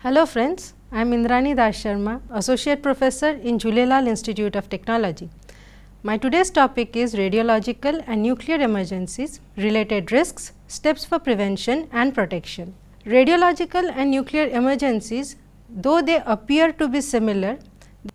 Hello friends, I am Indrani Sarma, Associate Professor in Jhulelal Institute of Technology. My today's topic is radiological and nuclear emergencies, related risks, steps for prevention and protection. Radiological and nuclear emergencies, though they appear to be similar,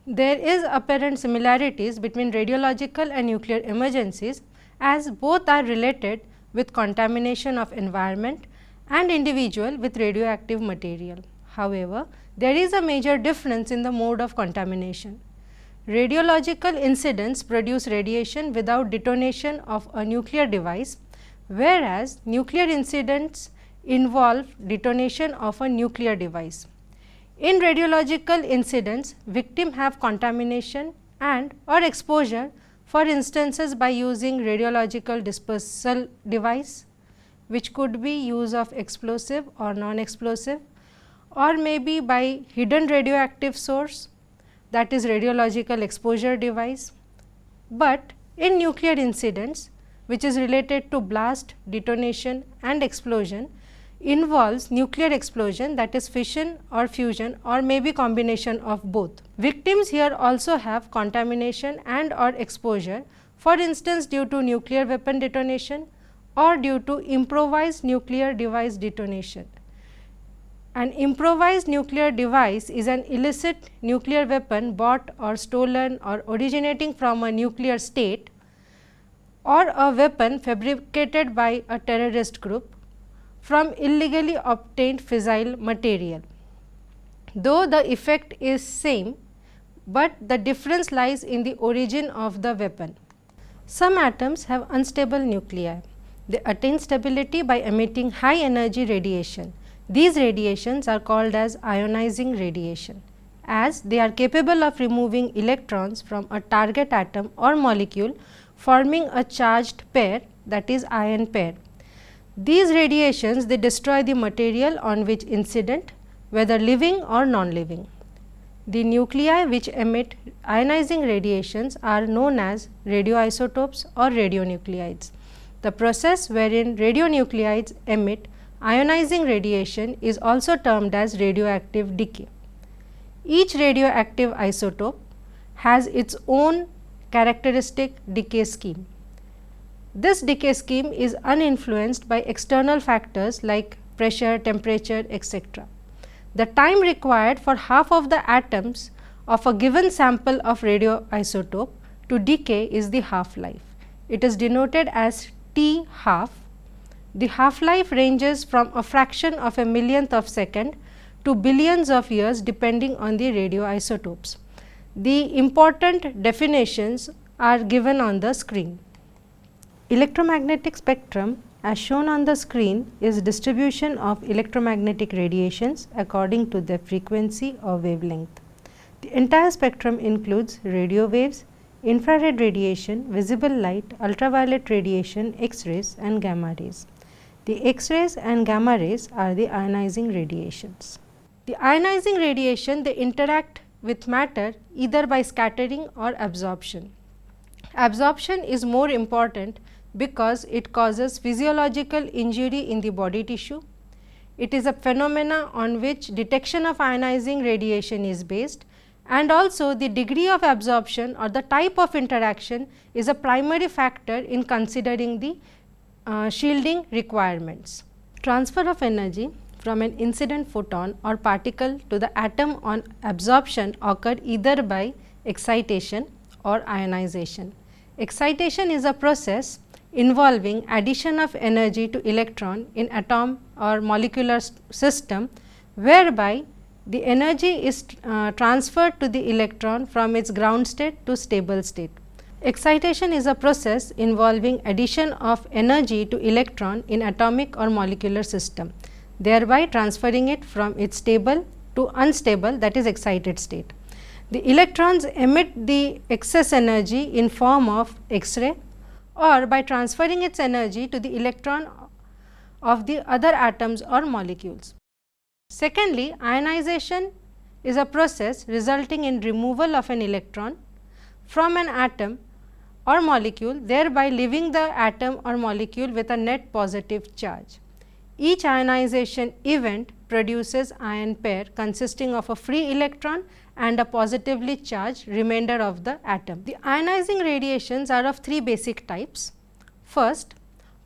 there is apparent similarities between radiological and nuclear emergencies as both are related with contamination of environment and individual with radioactive material. However, there is a major difference in the mode of contamination. Radiological incidents produce radiation without detonation of a nuclear device, whereas nuclear incidents involve detonation of a nuclear device. In radiological incidents, victims have contamination and or exposure, for instances by using radiological dispersal device, which could be use of explosive or non-explosive, or maybe by hidden radioactive source, that is radiological exposure device. But in nuclear incidents, which is related to blast, detonation and explosion, involves nuclear explosion, that is fission or fusion or maybe combination of both. Victims here also have contamination and or exposure, for instance due to nuclear weapon detonation or due to improvised nuclear device detonation. An improvised nuclear device is an illicit nuclear weapon bought or stolen or originating from a nuclear state, or a weapon fabricated by a terrorist group from illegally obtained fissile material. Though the effect is same, but the difference lies in the origin of the weapon. Some atoms have unstable nuclei. They attain stability by emitting high energy radiation. These radiations are called as ionizing radiation, as they are capable of removing electrons from a target atom or molecule, forming a charged pair, that is ion pair. These radiations they destroy the material on which incident, whether living or non-living. The nuclei which emit ionizing radiations are known as radioisotopes or radionuclides. The process wherein radionuclides emit ionizing radiation is also termed as radioactive decay. Each radioactive isotope has its own characteristic decay scheme. This decay scheme is uninfluenced by external factors like pressure, temperature, etc. The time required for half of the atoms of a given sample of radioisotope to decay is the half-life. It is denoted as T half. The half-life ranges from a fraction of a millionth of second to billions of years depending on the radioisotopes. The important definitions are given on the screen. Electromagnetic spectrum as shown on the screen is distribution of electromagnetic radiations according to their frequency or wavelength. The entire spectrum includes radio waves, infrared radiation, visible light, ultraviolet radiation, X-rays and gamma rays. The X-rays and gamma rays are the ionizing radiations. The ionizing radiation they interact with matter either by scattering or absorption. Absorption is more important because it causes physiological injury in the body tissue. It is a phenomena on which detection of ionizing radiation is based, and also the degree of absorption or the type of interaction is a primary factor in considering the shielding requirements. Transfer of energy from an incident photon or particle to the atom on absorption occur either by excitation or ionization. Excitation is a process involving addition of energy to electron in atom or molecular system, whereby the energy is transferred to the electron from its ground state to stable state. Excitation is a process involving addition of energy to electron in atomic or molecular system, thereby transferring it from its stable to unstable, that is excited state. The electrons emit the excess energy in form of X-ray or by transferring its energy to the electron of the other atoms or molecules. Secondly, ionization is a process resulting in removal of an electron from an atom or molecule, thereby leaving the atom or molecule with a net positive charge. Each ionization event produces ion pair consisting of a free electron and a positively charged remainder of the atom. The ionizing radiations are of three basic types. First,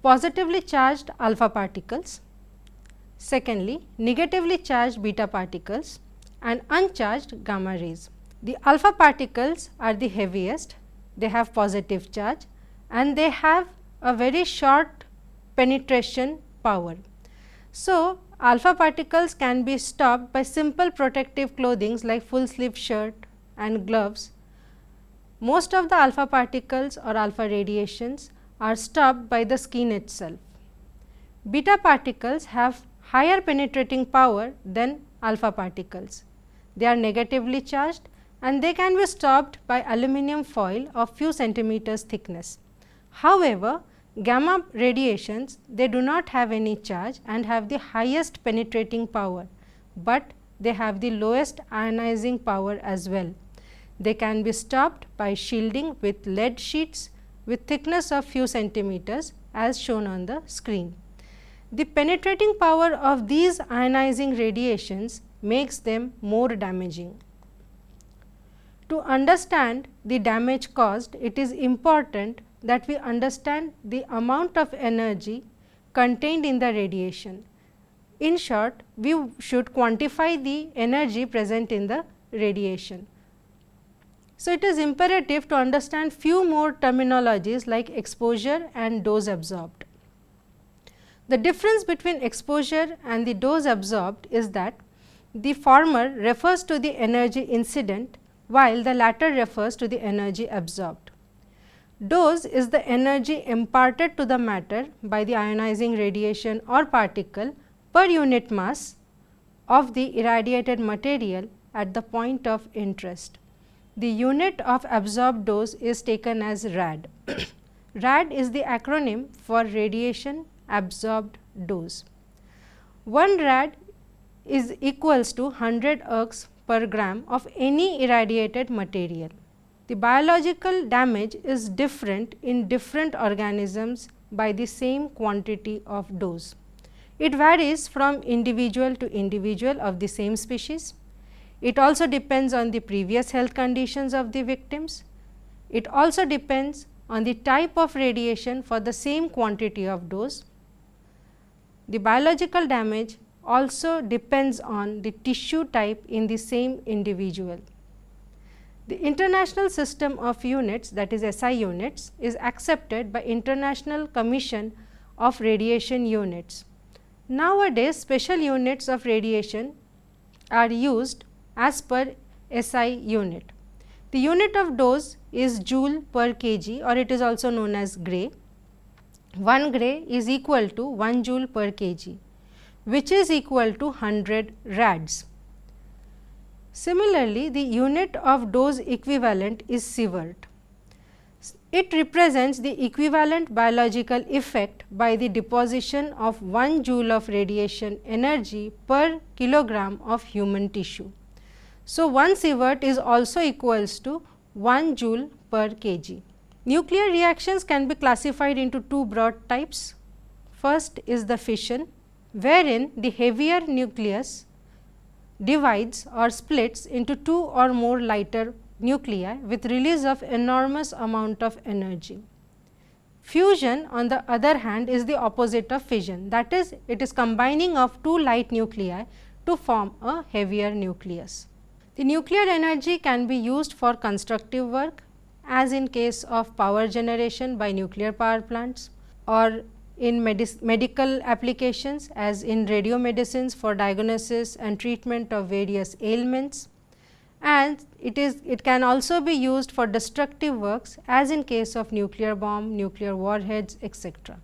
positively charged alpha particles. Secondly, negatively charged beta particles and uncharged gamma rays. The alpha particles are the heaviest, they have positive charge and they have a very short penetration power. So, alpha particles can be stopped by simple protective clothing like full sleeve shirt and gloves. Most of the alpha particles or alpha radiations are stopped by the skin itself. Beta particles have higher penetrating power than alpha particles. They are negatively charged and they can be stopped by aluminum foil of few centimeters thickness. However, gamma radiations, they do not have any charge and have the highest penetrating power, but they have the lowest ionizing power as well. They can be stopped by shielding with lead sheets with thickness of few centimeters as shown on the screen. The penetrating power of these ionizing radiations makes them more damaging. To understand the damage caused, it is important that we understand the amount of energy contained in the radiation. In short, we should quantify the energy present in the radiation. So, it is imperative to understand few more terminologies like exposure and dose absorbed. The difference between exposure and the dose absorbed is that the former refers to the energy incident, while the latter refers to the energy absorbed. Dose is the energy imparted to the matter by the ionizing radiation or particle per unit mass of the irradiated material at the point of interest. The unit of absorbed dose is taken as rad. Rad is the acronym for radiation absorbed dose. 1 rad is equals to 100 ergs per gram of any irradiated material. The biological damage is different in different organisms by the same quantity of dose. It varies from individual to individual of the same species. It also depends on the previous health conditions of the victims. It also depends on the type of radiation for the same quantity of dose. The biological damage also depends on the tissue type in the same individual. The International System of Units, that is SI units, is accepted by International Commission of Radiation Units. Nowadays, special units of radiation are used as per SI unit. The unit of dose is joule per kg, or it is also known as gray. 1 gray is equal to 1 joule per kg, which is equal to 100 rads. Similarly, the unit of dose equivalent is sievert. It represents the equivalent biological effect by the deposition of 1 joule of radiation energy per kilogram of human tissue. So, 1 sievert is also equals to 1 joule per kg. Nuclear reactions can be classified into two broad types. First is the fission, wherein the heavier nucleus divides or splits into 2 or more lighter nuclei with release of enormous amount of energy. Fusion, on the other hand, is the opposite of fission, that is, it is combining of 2 light nuclei to form a heavier nucleus. The nuclear energy can be used for constructive work, as in case of power generation by nuclear power plants, or in medical applications as in radiomedicines for diagnosis and treatment of various ailments, and it can also be used for destructive works as in case of nuclear bomb, nuclear warheads, etc.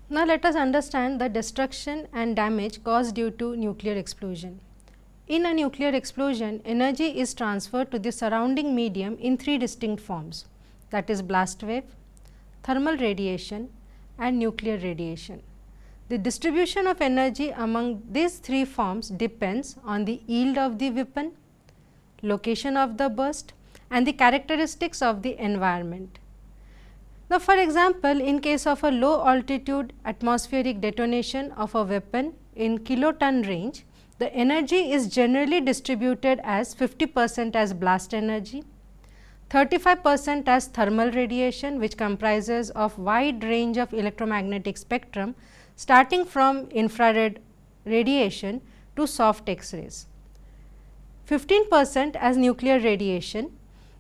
Now, let us understand the destruction and damage caused due to nuclear explosion. In a nuclear explosion, energy is transferred to the surrounding medium in 3 distinct forms, that is blast wave, thermal radiation and nuclear radiation. The distribution of energy among these 3 forms depends on the yield of the weapon, location of the burst and the characteristics of the environment. Now, for example, in case of a low altitude atmospheric detonation of a weapon in kiloton range, the energy is generally distributed as 50% as blast energy, 35% as thermal radiation, which comprises of wide range of electromagnetic spectrum starting from infrared radiation to soft X-rays, 15% as nuclear radiation,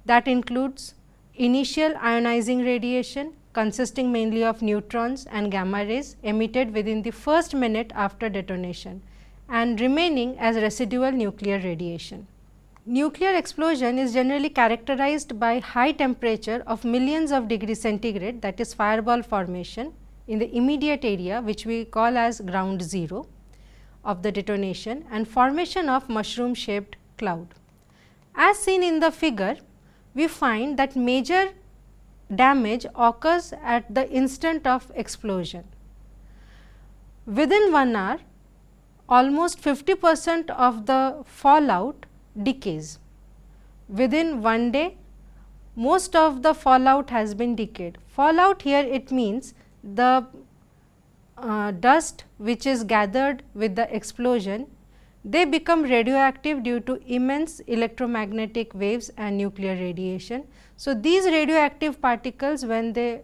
that includes initial ionizing radiation consisting mainly of neutrons and gamma rays emitted within the first minute after detonation, and remaining as residual nuclear radiation. Nuclear explosion is generally characterized by high temperature of millions of degrees centigrade, that is fireball formation in the immediate area, which we call as ground zero of the detonation, and formation of mushroom shaped cloud. As seen in the figure, we find that major damage occurs at the instant of explosion. Within 1 hour, almost 50% of the fallout decays. Within 1 day, most of the fallout has been decayed. Fallout here, it means the dust which is gathered with the explosion, they become radioactive due to immense electromagnetic waves and nuclear radiation. So, these radioactive particles, when they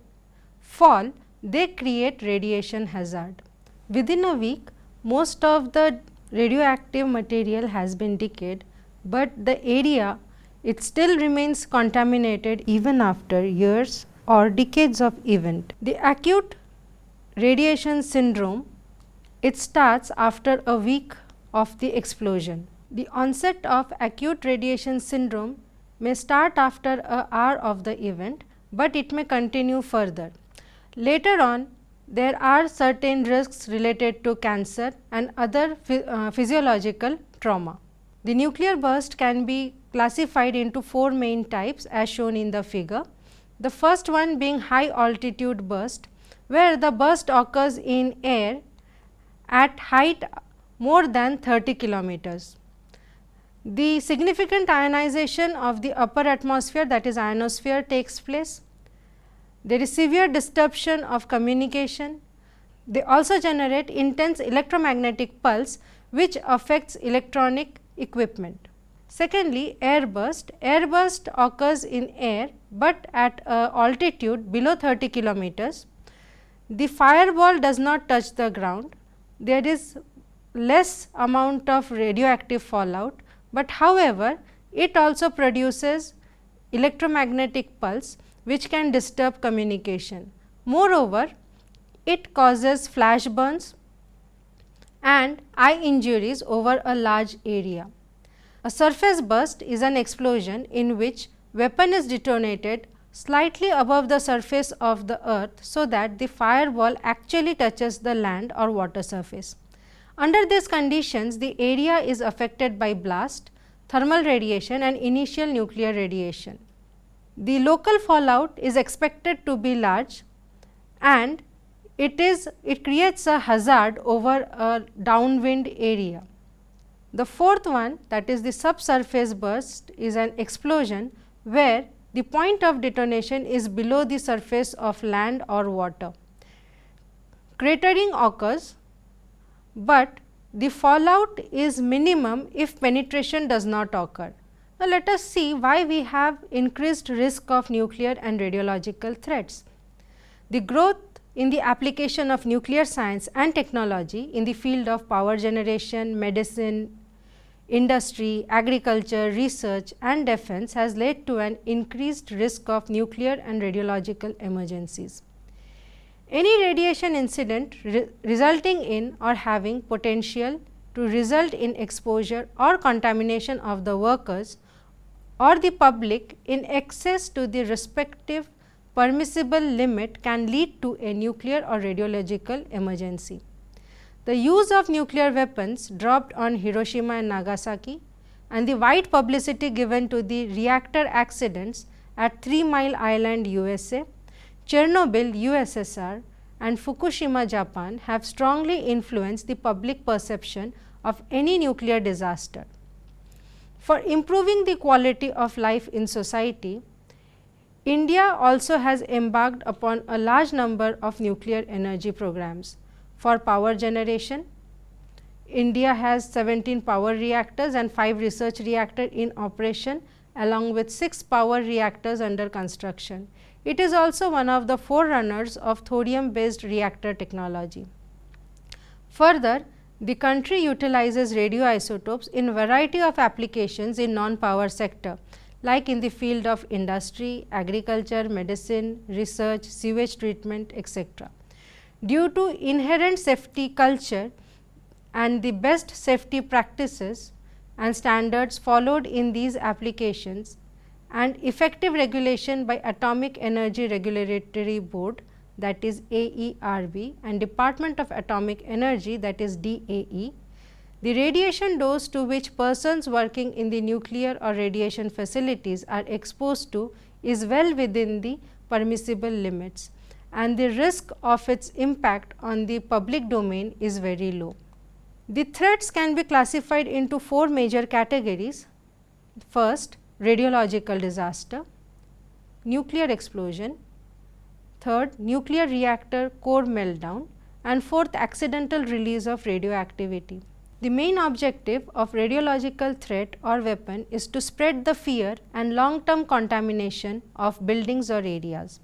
fall, they create radiation hazard. Within a week, most of the radioactive material has been decayed, but the area, it still remains contaminated even after years or decades of event. The acute radiation syndrome, it starts after a week of the explosion. The onset of acute radiation syndrome may start after an hour of the event, but it may continue further. Later on, there are certain risks related to cancer and other physiological trauma. The nuclear burst can be classified into 4 main types as shown in the figure. The first one being high altitude burst, where the burst occurs in air at height more than 30 kilometers. The significant ionization of the upper atmosphere, that is ionosphere, takes place. There is severe disruption of communication. They also generate intense electromagnetic pulse which affects electronic equipment. Secondly, air burst. Air burst occurs in air, but at altitude below 30 kilometers. The fireball does not touch the ground. There is less amount of radioactive fallout, but however, it also produces electromagnetic pulse which can disturb communication. Moreover, it causes flash burns and eye injuries over a large area. A surface burst is an explosion in which weapon is detonated slightly above the surface of the earth, so that the fireball actually touches the land or water surface. Under these conditions, the area is affected by blast, thermal radiation and initial nuclear radiation. The local fallout is expected to be large, and it creates a hazard over a downwind area. The fourth one, that is the subsurface burst, is an explosion where the point of detonation is below the surface of land or water. Cratering occurs, but the fallout is minimum if penetration does not occur. Now, let us see why we have increased risk of nuclear and radiological threats. The growth in the application of nuclear science and technology in the field of power generation, medicine, industry, agriculture, research and defense has led to an increased risk of nuclear and radiological emergencies. Any radiation incident resulting in or having potential to result in exposure or contamination of the workers or the public in excess to the respective permissible limit can lead to a nuclear or radiological emergency. The use of nuclear weapons dropped on Hiroshima and Nagasaki, and the wide publicity given to the reactor accidents at 3 Mile Island, USA, Chernobyl, USSR and Fukushima, Japan have strongly influenced the public perception of any nuclear disaster. For improving the quality of life in society, India also has embarked upon a large number of nuclear energy programs. For power generation, India has 17 power reactors and 5 research reactors in operation, along with 6 power reactors under construction. It is also one of the forerunners of thorium based reactor technology. Further, the country utilizes radioisotopes in variety of applications in non-power sector, like in the field of industry, agriculture, medicine, research, sewage treatment, etc. Due to inherent safety culture and the best safety practices and standards followed in these applications and effective regulation by Atomic Energy Regulatory Board, that is AERB, and Department of Atomic Energy, that is DAE, the radiation dose to which persons working in the nuclear or radiation facilities are exposed to is well within the permissible limits, and the risk of its impact on the public domain is very low. The threats can be classified into 4 major categories. First, radiological disaster, nuclear explosion, third, nuclear reactor core meltdown, and fourth, accidental release of radioactivity. The main objective of radiological threat or weapon is to spread the fear and long-term contamination of buildings or areas.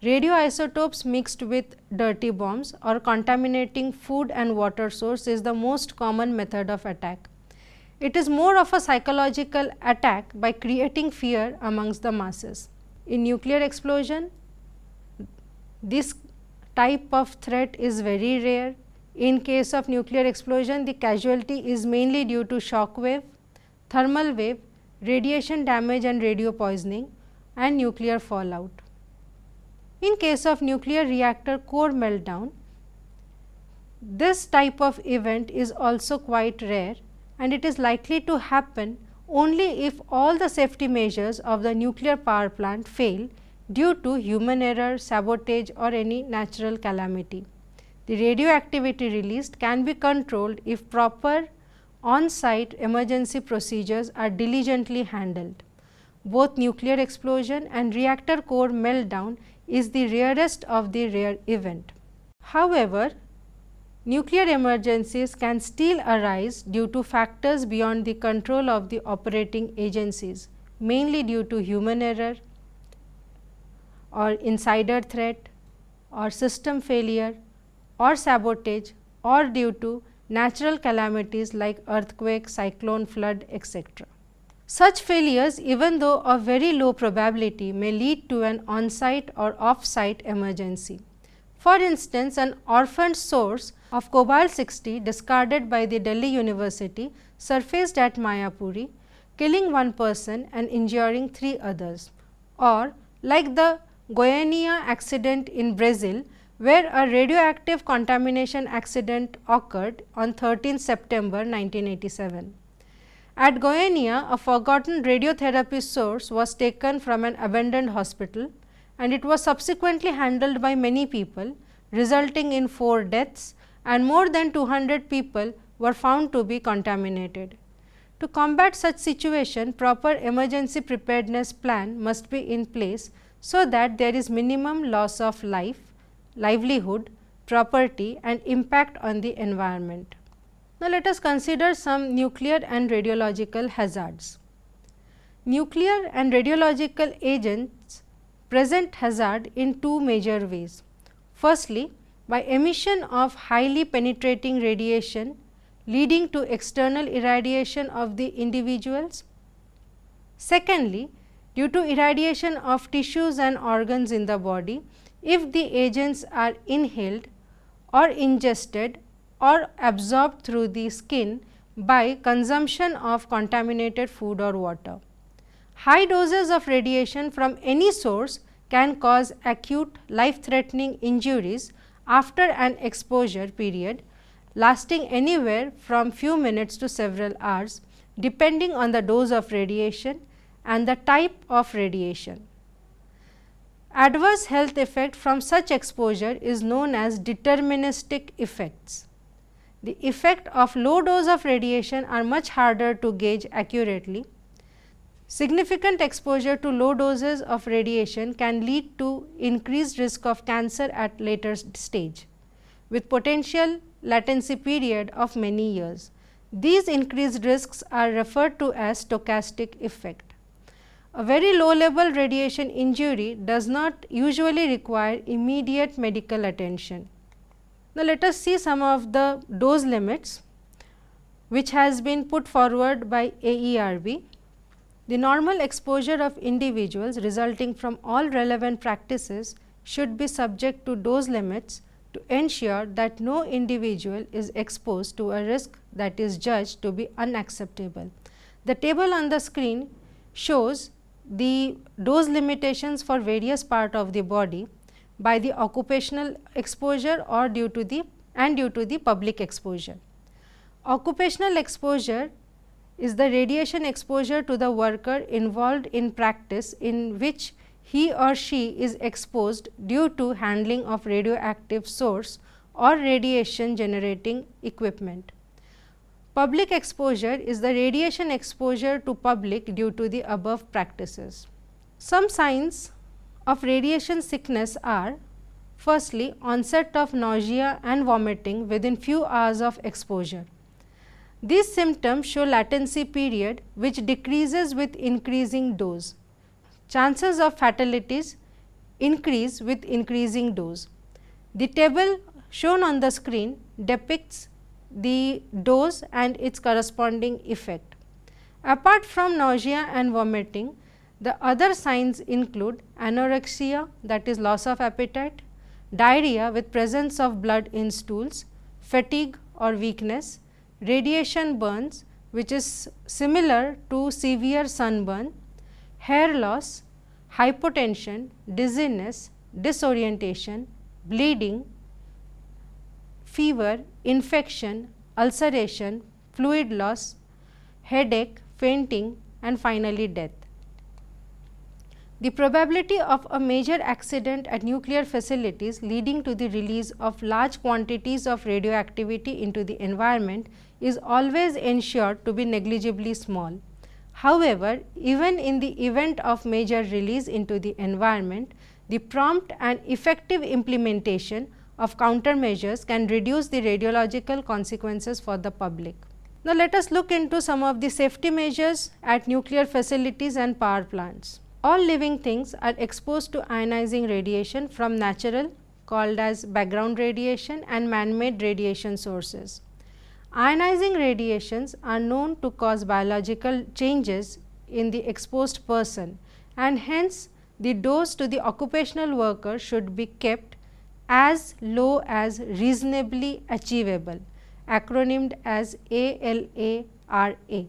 Radioisotopes mixed with dirty bombs or contaminating food and water source is the most common method of attack. It is more of a psychological attack by creating fear amongst the masses. In nuclear explosion, this type of threat is very rare. In case of nuclear explosion, the casualty is mainly due to shock wave, thermal wave, radiation damage and radio poisoning, and nuclear fallout. In case of nuclear reactor core meltdown, this type of event is also quite rare, and it is likely to happen only if all the safety measures of the nuclear power plant fail due to human error, sabotage or any natural calamity. The radioactivity released can be controlled if proper on-site emergency procedures are diligently handled. Both nuclear explosion and reactor core meltdown is the rarest of the rare event. However, nuclear emergencies can still arise due to factors beyond the control of the operating agencies, mainly due to human error or insider threat or system failure or sabotage, or due to natural calamities like earthquake, cyclone, flood, etc. Such failures, even though of very low probability, may lead to an on-site or off-site emergency. For instance, an orphaned source of cobalt-60 discarded by the Delhi University surfaced at Mayapuri, killing 1 person and injuring 3 others, or like the Goiânia accident in Brazil, where a radioactive contamination accident occurred on 13 September 1987. At Goiânia, a forgotten radiotherapy source was taken from an abandoned hospital, and it was subsequently handled by many people, resulting in 4 deaths, and more than 200 people were found to be contaminated. To combat such situation, proper emergency preparedness plan must be in place so that there is minimum loss of life, livelihood, property and impact on the environment. Now, let us consider some nuclear and radiological hazards. Nuclear and radiological agents present hazard in 2 major ways. Firstly, by emission of highly penetrating radiation leading to external irradiation of the individuals. Secondly, due to irradiation of tissues and organs in the body if the agents are inhaled or ingested or absorbed through the skin by consumption of contaminated food or water. High doses of radiation from any source can cause acute life-threatening injuries after an exposure period lasting anywhere from few minutes to several hours, depending on the dose of radiation and the type of radiation. Adverse health effect from such exposure is known as deterministic effects. The effect of low dose of radiation are much harder to gauge accurately. Significant exposure to low doses of radiation can lead to increased risk of cancer at later stage, with potential latency period of many years. These increased risks are referred to as stochastic effect. A very low level radiation injury does not usually require immediate medical attention. Now, let us see some of the dose limits which has been put forward by AERB. The normal exposure of individuals resulting from all relevant practices should be subject to dose limits to ensure that no individual is exposed to a risk that is judged to be unacceptable. The table on the screen shows the dose limitations for various parts of the body by the occupational exposure or due to the public exposure. Occupational exposure is the radiation exposure to the worker involved in practice in which he or she is exposed due to handling of radioactive source or radiation generating equipment. Public exposure is the radiation exposure to public due to the above practices. Some signs of radiation sickness are: firstly, onset of nausea and vomiting within few hours of exposure. These symptoms show latency period which decreases with increasing dose. Chances of fatalities increase with increasing dose. The table shown on the screen depicts the dose and its corresponding effect. Apart from nausea and vomiting, the other signs include anorexia, that is loss of appetite, diarrhea with presence of blood in stools, fatigue or weakness, radiation burns which is similar to severe sunburn, hair loss, hypotension, dizziness, disorientation, bleeding, fever, infection, ulceration, fluid loss, headache, fainting and finally death. The probability of a major accident at nuclear facilities leading to the release of large quantities of radioactivity into the environment is always ensured to be negligibly small. However, even in the event of major release into the environment, the prompt and effective implementation of countermeasures can reduce the radiological consequences for the public. Now, let us look into some of the safety measures at nuclear facilities and power plants. All living things are exposed to ionizing radiation from natural, called as background radiation, and man-made radiation sources. Ionizing radiations are known to cause biological changes in the exposed person, and hence the dose to the occupational worker should be kept as low as reasonably achievable, acronymed as ALARA,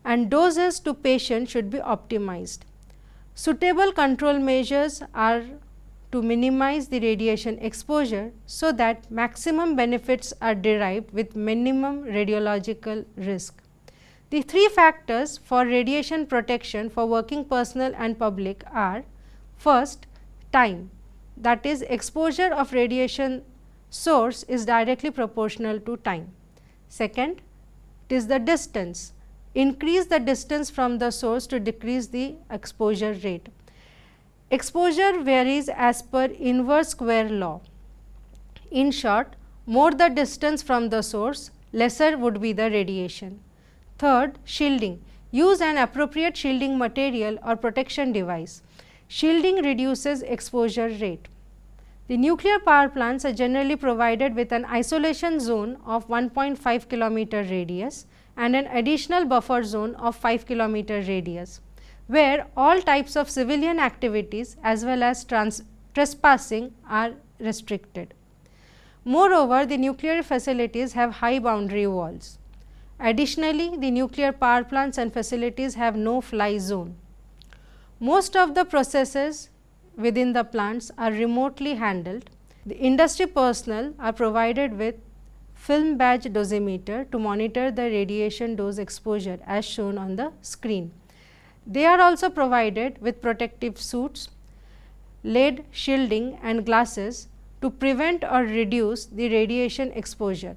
and doses to patient should be optimized. Suitable control measures are to minimize the radiation exposure so that maximum benefits are derived with minimum radiological risk. The three factors for radiation protection for working personnel and public are: first, time, that is, exposure of radiation source is directly proportional to time. Second, it is the distance. Increase the distance from the source to decrease the exposure rate. Exposure varies as per inverse square law. In short, more the distance from the source, lesser would be the radiation. Third, shielding. Use an appropriate shielding material or protection device. Shielding reduces exposure rate. The nuclear power plants are generally provided with an isolation zone of 1.5 km radius and an additional buffer zone of 5 km radius, where all types of civilian activities as well as trespassing are restricted. Moreover, the nuclear facilities have high boundary walls. Additionally, the nuclear power plants and facilities have no fly zone. Most of the processes within the plants are remotely handled. The industry personnel are provided with film badge dosimeter to monitor the radiation dose exposure as shown on the screen. They are also provided with protective suits, lead shielding and glasses to prevent or reduce the radiation exposure.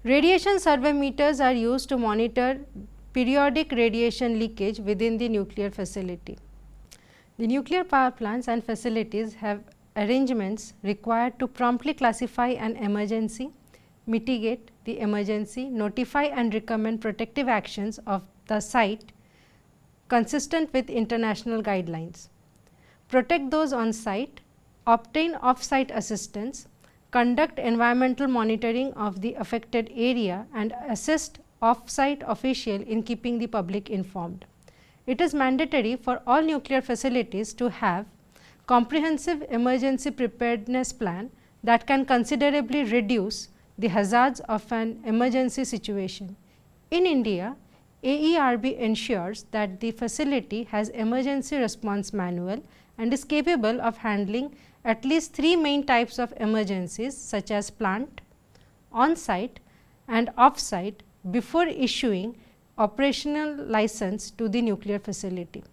Radiation survey meters are used to monitor periodic radiation leakage within the nuclear facility. The nuclear power plants and facilities have arrangements required to promptly classify an emergency, mitigate the emergency, notify and recommend protective actions of the site consistent with international guidelines, protect those on site, obtain off-site assistance, conduct environmental monitoring of the affected area and assist off-site official in keeping the public informed. It is mandatory for all nuclear facilities to have comprehensive emergency preparedness plan that can considerably reduce the hazards of an emergency situation. In India, AERB ensures that the facility has emergency response manual and is capable of handling at least 3 main types of emergencies such as plant, on-site and off-site before issuing operational license to the nuclear facility.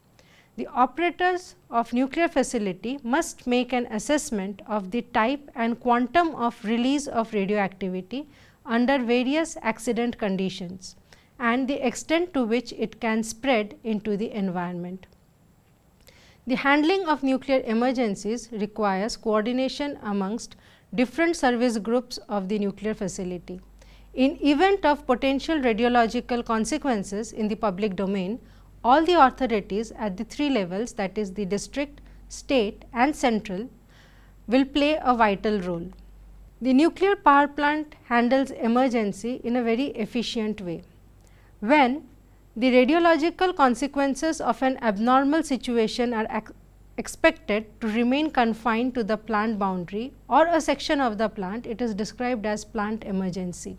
The operators of nuclear facility must make an assessment of the type and quantum of release of radioactivity under various accident conditions and the extent to which it can spread into the environment. The handling of nuclear emergencies requires coordination amongst different service groups of the nuclear facility. In event of potential radiological consequences in the public domain, all the authorities at the 3 levels, that is the district, state and central, will play a vital role. The nuclear power plant handles emergency in a very efficient way. When the radiological consequences of an abnormal situation are expected to remain confined to the plant boundary or a section of the plant, it is described as plant emergency.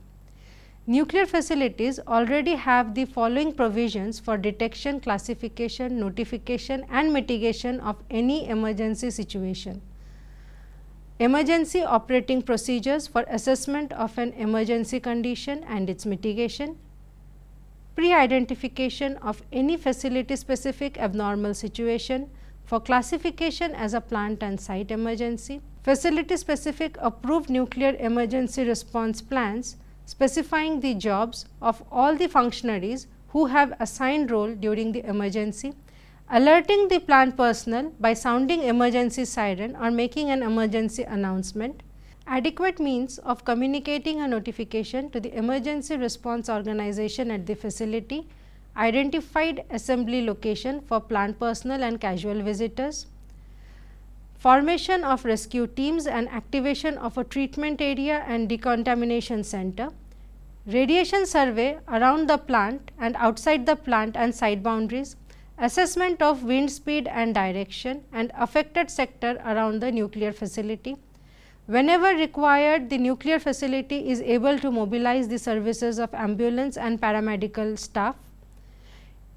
Nuclear facilities already have the following provisions for detection, classification, notification and mitigation of any emergency situation. Emergency operating procedures for assessment of an emergency condition and its mitigation, pre-identification of any facility specific abnormal situation for classification as a plant and site emergency, facility specific approved nuclear emergency response plans specifying the jobs of all the functionaries who have assigned role during the emergency, alerting the plant personnel by sounding emergency siren or making an emergency announcement, adequate means of communicating a notification to the emergency response organization at the facility, identified assembly location for plant personnel and casual visitors, formation of rescue teams and activation of a treatment area and decontamination center, radiation survey around the plant and outside the plant and site boundaries, assessment of wind speed and direction and affected sector around the nuclear facility. Whenever required, the nuclear facility is able to mobilize the services of ambulance and paramedical staff.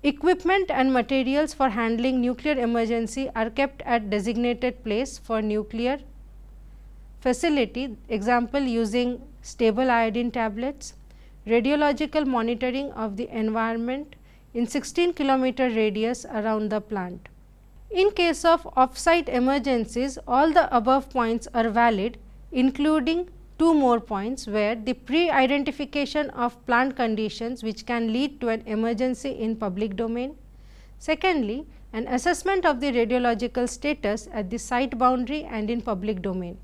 Equipment and materials for handling nuclear emergency are kept at designated place for nuclear facility, example using stable iodine tablets, radiological monitoring of the environment in 16 km radius around the plant. In case of off-site emergencies, all the above points are valid, including 2 more points where the pre-identification of plant conditions which can lead to an emergency in public domain. Secondly, an assessment of the radiological status at the site boundary and in public domain.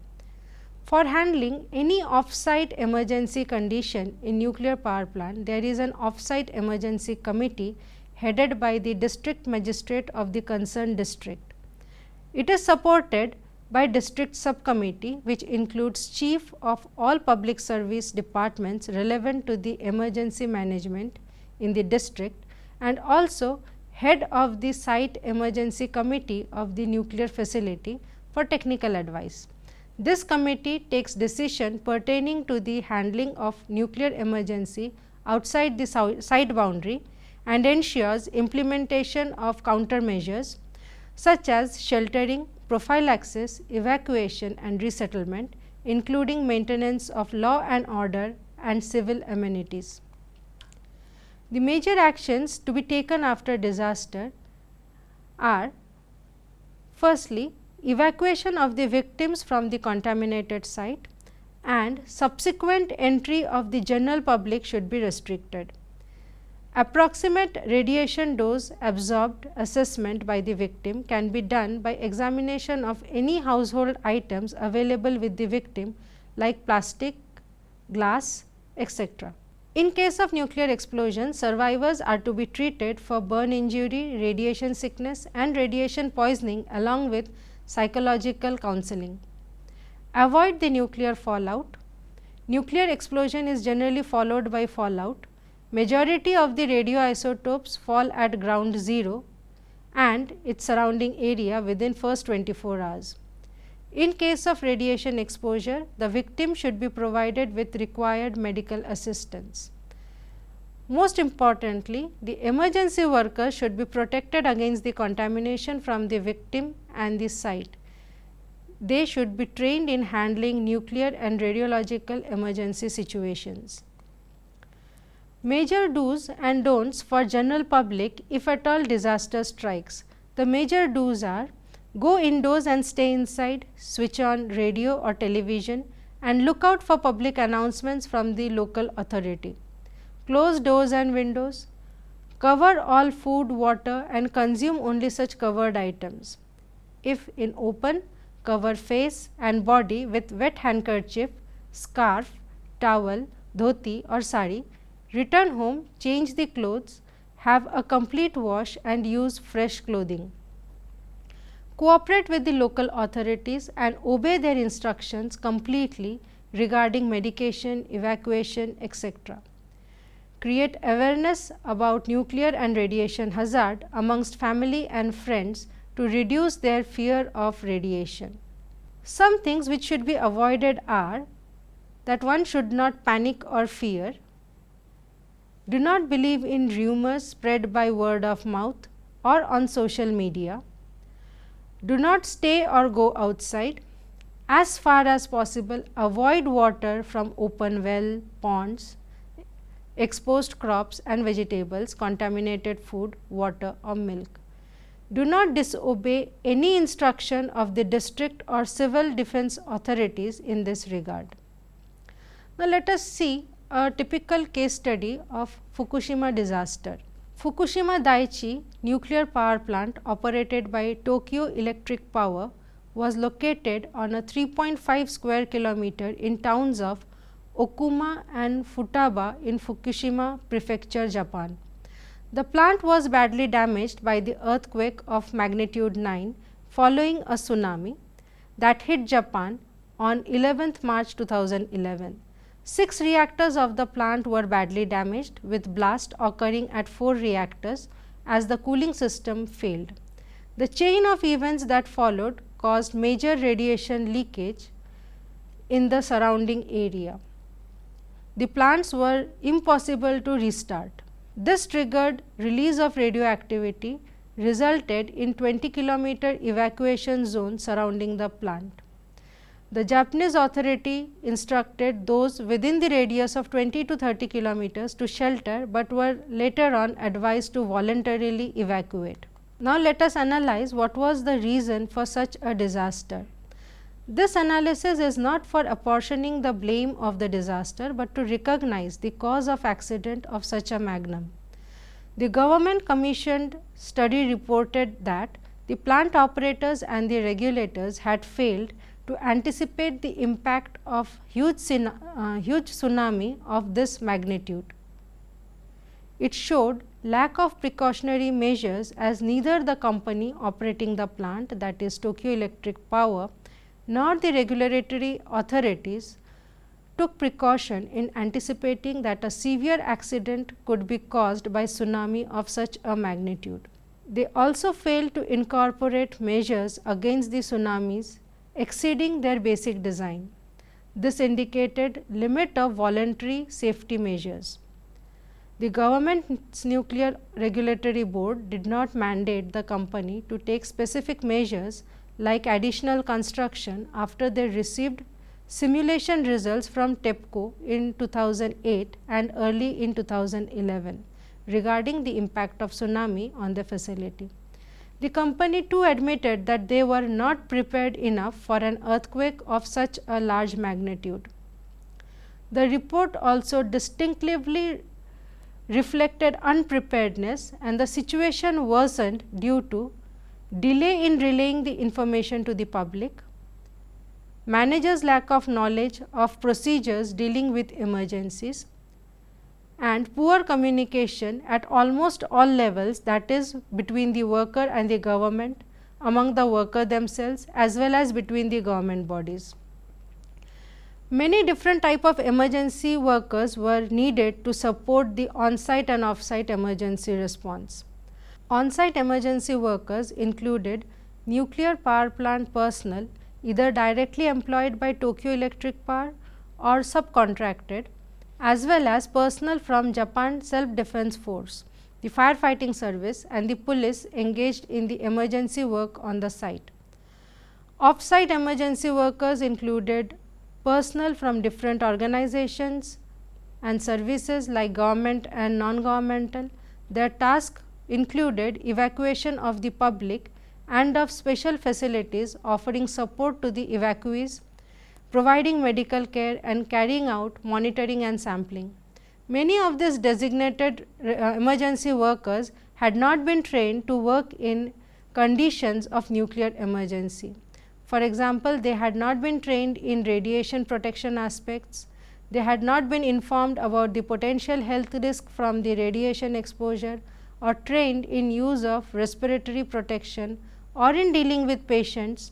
For handling any off-site emergency condition in nuclear power plant, there is an off-site emergency committee headed by the district magistrate of the concerned district. It is supported by district subcommittee which includes chief of all public service departments relevant to the emergency management in the district and also head of the site emergency committee of the nuclear facility for technical advice. This committee takes decision pertaining to the handling of nuclear emergency outside the site boundary and ensures implementation of countermeasures such as sheltering, prophylaxis, evacuation and resettlement, including maintenance of law and order and civil amenities. The major actions to be taken after disaster are: firstly, evacuation of the victims from the contaminated site and subsequent entry of the general public should be restricted. Approximate radiation dose absorbed assessment by the victim can be done by examination of any household items available with the victim like plastic, glass, etc. In case of nuclear explosion, survivors are to be treated for burn injury, radiation sickness and radiation poisoning along with psychological counseling. Avoid the nuclear fallout. Nuclear explosion is generally followed by fallout. Majority of the radioisotopes fall at ground zero and its surrounding area within first 24 hours. In case of radiation exposure, the victim should be provided with required medical assistance. Most importantly, the emergency workers should be protected against the contamination from the victim and the site. They should be trained in handling nuclear and radiological emergency situations. Major do's and don'ts for general public if at all disaster strikes. The major do's are: go indoors and stay inside, switch on radio or television and look out for public announcements from the local authority. Close doors and windows, cover all food, water and consume only such covered items. If in open, cover face and body with wet handkerchief, scarf, towel, dhoti or sari. Return home, change the clothes, have a complete wash and use fresh clothing. Cooperate with the local authorities and obey their instructions completely regarding medication, evacuation, etc. Create awareness about nuclear and radiation hazard amongst family and friends to reduce their fear of radiation. Some things which should be avoided are that one should not panic or fear. Do not believe in rumors spread by word of mouth or on social media. Do not stay or go outside. As far as possible, avoid water from open well, ponds, exposed crops and vegetables, contaminated food, water or milk. Do not disobey any instruction of the district or civil defense authorities in this regard. Now, let us see a typical case study of Fukushima disaster. Fukushima Daiichi nuclear power plant operated by Tokyo Electric Power was located on a 3.5 square kilometer in towns of Okuma and Futaba in Fukushima Prefecture, Japan. The plant was badly damaged by the earthquake of magnitude 9 following a tsunami that hit Japan on 11th March 2011. 6 reactors of the plant were badly damaged, with blast occurring at 4 reactors as the cooling system failed. The chain of events that followed caused major radiation leakage in the surrounding area. The plants were impossible to restart. This triggered release of radioactivity, resulted in 20 km evacuation zone surrounding the plant. The Japanese authority instructed those within the radius of 20 to 30 kilometers to shelter, but were later on advised to voluntarily evacuate. Now, let us analyze what was the reason for such a disaster. This analysis is not for apportioning the blame of the disaster, but to recognize the cause of accident of such a magnum. The government commissioned study reported that the plant operators and the regulators had failed to anticipate the impact of huge tsunami of this magnitude. It showed lack of precautionary measures, as neither the company operating the plant, that is Tokyo Electric Power, nor the regulatory authorities took precaution in anticipating that a severe accident could be caused by tsunami of such a magnitude. They also failed to incorporate measures against the tsunamis exceeding their basic design. This indicated limit of voluntary safety measures. The government's nuclear regulatory board did not mandate the company to take specific measures like additional construction after they received simulation results from TEPCO in 2008 and early in 2011 regarding the impact of tsunami on the facility. The company too admitted that they were not prepared enough for an earthquake of such a large magnitude. The report also distinctively reflected unpreparedness, and the situation worsened due to delay in relaying the information to the public, managers' lack of knowledge of procedures dealing with emergencies, and poor communication at almost all levels, that is between the worker and the government, among the worker themselves, as well as between the government bodies. Many different type of emergency workers were needed to support the on-site and off-site emergency response. On-site emergency workers included nuclear power plant personnel either directly employed by Tokyo Electric Power or subcontracted, as well as personnel from Japan Self-Defense Force, the firefighting service and the police engaged in the emergency work on the site. Off-site emergency workers included personnel from different organizations and services like government and non-governmental. Their task included evacuation of the public and of special facilities offering support to the evacuees, providing medical care and carrying out monitoring and sampling. Many of these designated emergency workers had not been trained to work in conditions of nuclear emergency. For example, they had not been trained in radiation protection aspects, they had not been informed about the potential health risk from the radiation exposure, or trained in use of respiratory protection or in dealing with patients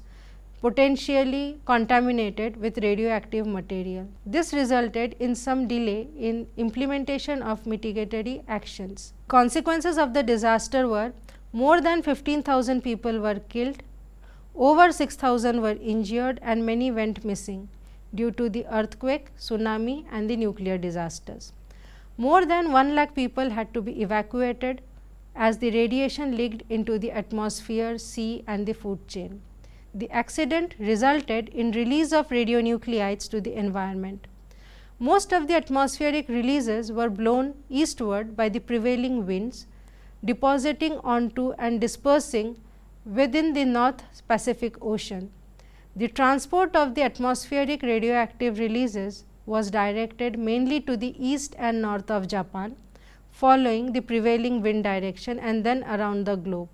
potentially contaminated with radioactive material. This resulted in some delay in implementation of mitigatory actions. Consequences of the disaster were more than 15,000 people were killed, over 6,000 were injured and many went missing due to the earthquake, tsunami and the nuclear disasters. More than 1 lakh people had to be evacuated as the radiation leaked into the atmosphere, sea and the food chain. The accident resulted in release of radionuclides to the environment. Most of the atmospheric releases were blown eastward by the prevailing winds, depositing onto and dispersing within the North Pacific Ocean. The transport of the atmospheric radioactive releases was directed mainly to the east and north of Japan, following the prevailing wind direction and then around the globe.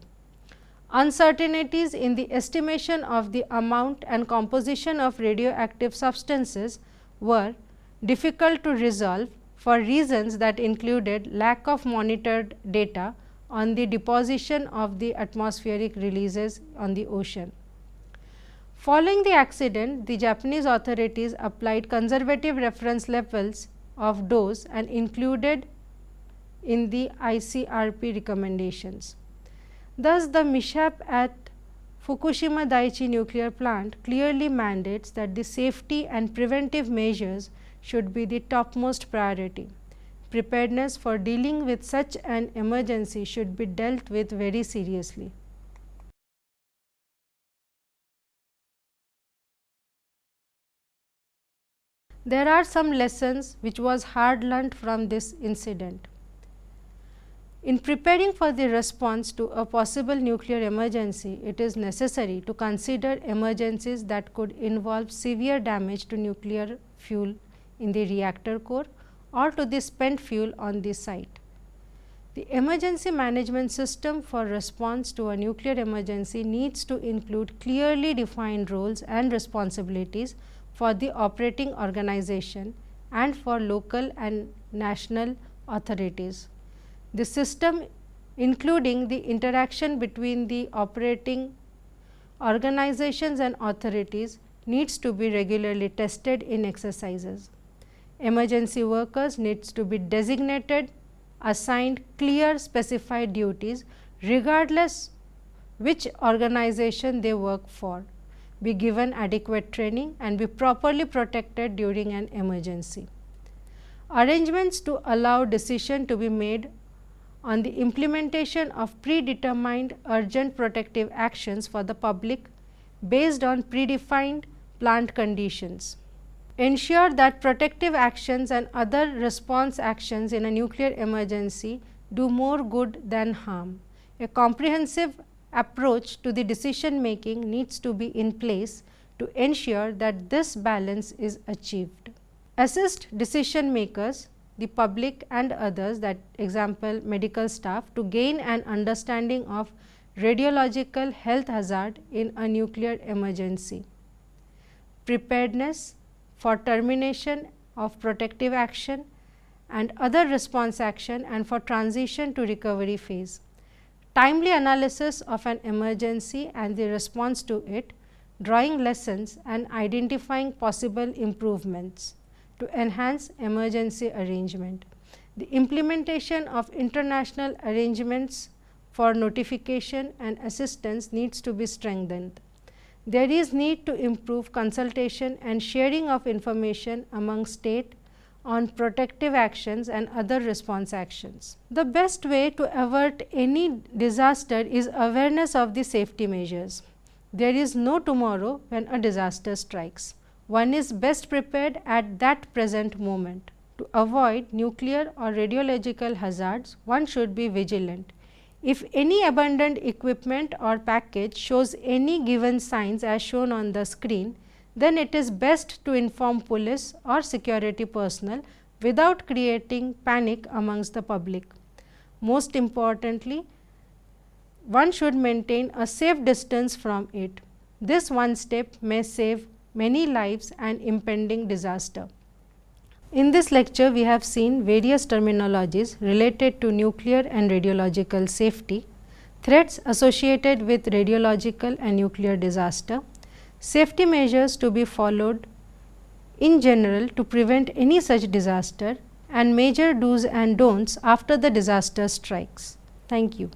Uncertainties in the estimation of the amount and composition of radioactive substances were difficult to resolve for reasons that included lack of monitored data on the deposition of the atmospheric releases on the ocean. Following the accident, the Japanese authorities applied conservative reference levels of dose and included in the ICRP recommendations. Thus, the mishap at Fukushima Daiichi nuclear plant clearly mandates that the safety and preventive measures should be the topmost priority. Preparedness for dealing with such an emergency should be dealt with very seriously. There are some lessons which was hard learnt from this incident. In preparing for the response to a possible nuclear emergency, it is necessary to consider emergencies that could involve severe damage to nuclear fuel in the reactor core or to the spent fuel on the site. The emergency management system for response to a nuclear emergency needs to include clearly defined roles and responsibilities for the operating organization and for local and national authorities. The system, including the interaction between the operating organizations and authorities, needs to be regularly tested in exercises. Emergency workers needs to be designated, assigned clear specified duties regardless which organization they work for, be given adequate training and be properly protected during an emergency. Arrangements to allow decision to be made on the implementation of predetermined urgent protective actions for the public based on predefined plant conditions. Ensure that protective actions and other response actions in a nuclear emergency do more good than harm. A comprehensive approach to the decision making needs to be in place to ensure that this balance is achieved. Assist decision makers the public and others, that example medical staff, to gain an understanding of radiological health hazard in a nuclear emergency. Preparedness for termination of protective action and other response action and for transition to recovery phase. Timely analysis of an emergency and the response to it, drawing lessons and identifying possible improvements to enhance emergency arrangement. The implementation of international arrangements for notification and assistance needs to be strengthened. There is need to improve consultation and sharing of information among state on protective actions and other response actions. The best way to avert any disaster is awareness of the safety measures. There is no tomorrow when a disaster strikes. One is best prepared at that present moment. To avoid nuclear or radiological hazards, one should be vigilant. If any abandoned equipment or package shows any given signs as shown on the screen, then it is best to inform police or security personnel without creating panic amongst the public. Most importantly, one should maintain a safe distance from it. This one step may save many lives and impending disaster. In this lecture, we have seen various terminologies related to nuclear and radiological safety, threats associated with radiological and nuclear disaster, safety measures to be followed in general to prevent any such disaster, and major do's and don'ts after the disaster strikes. Thank you.